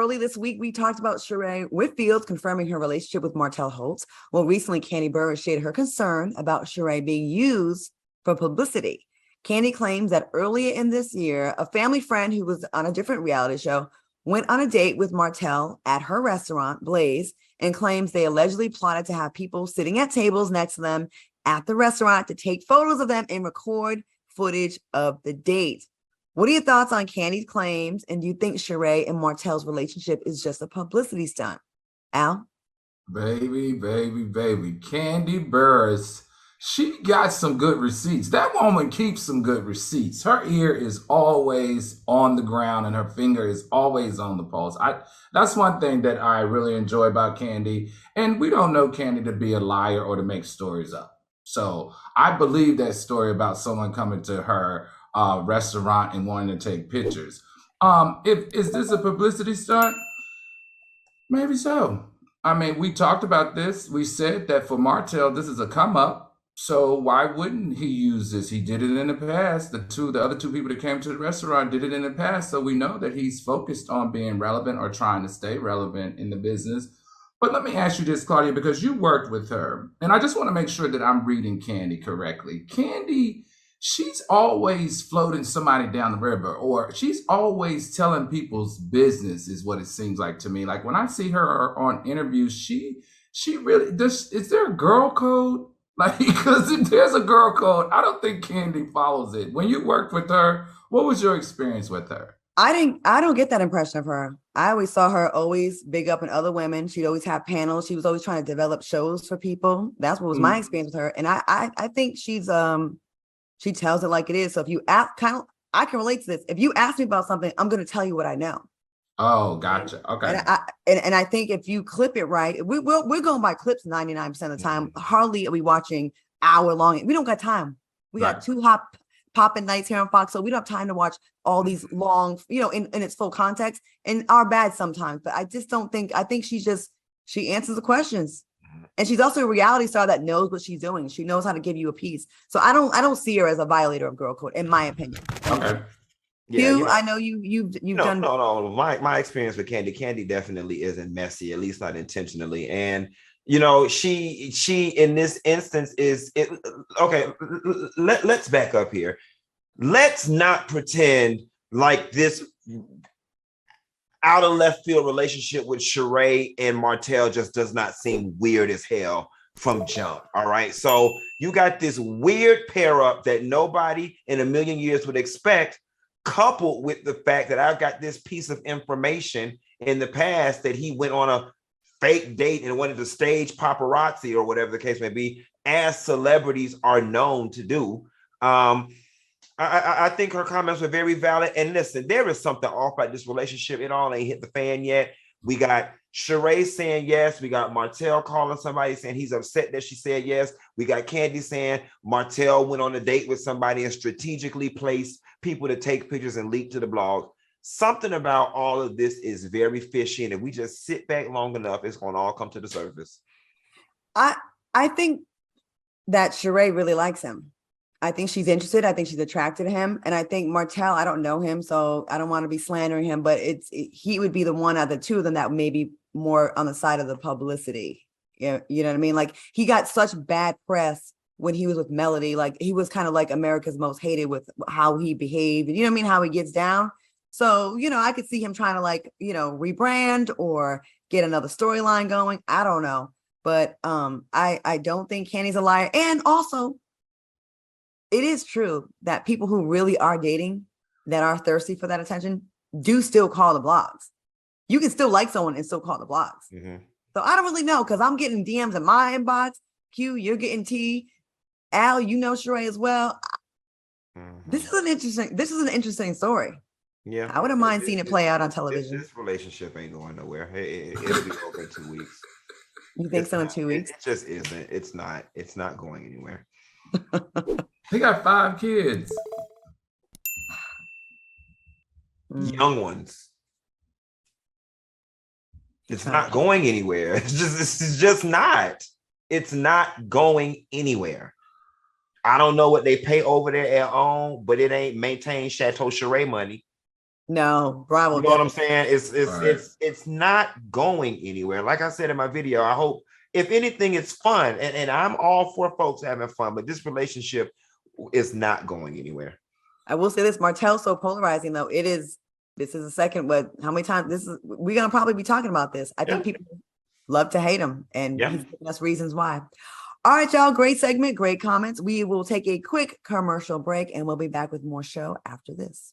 early this week, we talked about Sheree Whitfield confirming her relationship with Martell Holt. Well, recently, Kandi Burruss shared her concern about Sheree being used for publicity. Kandi claims that earlier in this year, a family friend who was on a different reality show went on a date with Martell at her restaurant, Blaze, and claims they allegedly plotted to have people sitting at tables next to them at the restaurant to take photos of them and record footage of the date. What are your thoughts on Kandi's claims? And do you think Sheree and Martell's relationship is just a publicity stunt? Al? Baby. Kandi Burruss, she got some good receipts. That woman keeps some good receipts. Her ear is always on the ground and her finger is always on the pulse. That's one thing that I really enjoy about Kandi. And we don't know Kandi to be a liar or to make stories up. So I believe that story about someone coming to her restaurant and wanting to take pictures. Is this a publicity stunt? Maybe so. I mean, we talked about this. We said that for Martell, this is a come up. So why wouldn't he use this? He did it in the past. The other two people that came to the restaurant did it in the past. So we know that he's focused on being relevant or trying to stay relevant in the business. But let me ask you this, Claudia, because you worked with her, and I just want to make sure that I'm reading Kandi correctly. Kandi, she's always floating somebody down the river, or she's always telling people's business is what it seems like to me. Like when I see her on interviews, she really does. Is there a girl code? Like, because if there's a girl code, I don't think Kandi follows it. When you worked with her, what was your experience with her? I don't get that impression of her. I always saw her always big up in other women. She'd always have panels. She was always trying to develop shows for people. That's what was my experience with her. And I think she's she tells it like it is. So if you ask, I can relate to this. If you ask me about something, I'm going to tell you what I know. Oh, gotcha. Okay. And I think if you clip it right, we're going by clips 99% of the time. Hardly are we watching hour long. We don't got time. We got two popping nights here on Fox, so we don't have time to watch all these long, in its full context, and are bad sometimes. But I just don't think. I think she answers the questions. And she's also a reality star that knows what she's doing. She knows how to give you a piece. So I don't see her as a violator of girl code, in my opinion. Okay. Yeah, I know you've done. No. My experience with Kandi definitely isn't messy, at least not intentionally. And she in this instance is it. Okay, let's back up here. Let's not pretend like this out of left field relationship with Sheree and Martell just does not seem weird as hell from jump. All right. So you got this weird pair up that nobody in a million years would expect, coupled with the fact that I've got this piece of information in the past that he went on a fake date and wanted to stage paparazzi or whatever the case may be, as celebrities are known to do. I think her comments were very valid. And listen, there is something off about this relationship. It all ain't hit the fan yet. We got Sheree saying yes. We got Martell calling somebody saying he's upset that she said yes. We got Kandi saying Martell went on a date with somebody and strategically placed people to take pictures and leak to the blog. Something about all of this is very fishy. And if we just sit back long enough, it's going to all come to the surface. I think that Sheree really likes him. I think she's interested. I think she's attracted to him. And I think Martell, I don't know him, so I don't want to be slandering him, but he would be the one out of the two of them that may be more on the side of the publicity. You know what I mean? Like, he got such bad press when he was with Melody. Like, he was kind of like America's Most Hated with how he behaved. You know what I mean? How he gets down. So, I could see him trying to rebrand or get another storyline going. I don't know. But I don't think Kandi's a liar. And also, it is true that people who really are dating, that are thirsty for that attention, do still call the blogs. You can still like someone and still call the blogs. Mm-hmm. So I don't really know, because I'm getting DMs in my inbox. Q, you're getting T. Al, Sheree as well. Mm-hmm. This is an interesting story. Yeah, I wouldn't mind seeing it play out on television. This relationship ain't going nowhere. It'll be over in 2 weeks. You think so in 2 weeks? It just isn't. It's not going anywhere. He got 5 kids. Young ones. It's not going anywhere. It's just not. It's not going anywhere. I don't know what they pay over there at home, but it ain't maintained Chateau Sheree money. No, Bravo. You know what I'm saying? Right. It's not going anywhere. Like I said in my video, I hope if anything, it's fun. And I'm all for folks having fun, but this relationship is not going anywhere. I will say this, Martell's so polarizing though. This is the second, but how many times we're gonna probably be talking about this. I think people love to hate him, and he's giving us reasons why. All right, y'all. Great segment, great comments. We will take a quick commercial break and we'll be back with more show after this.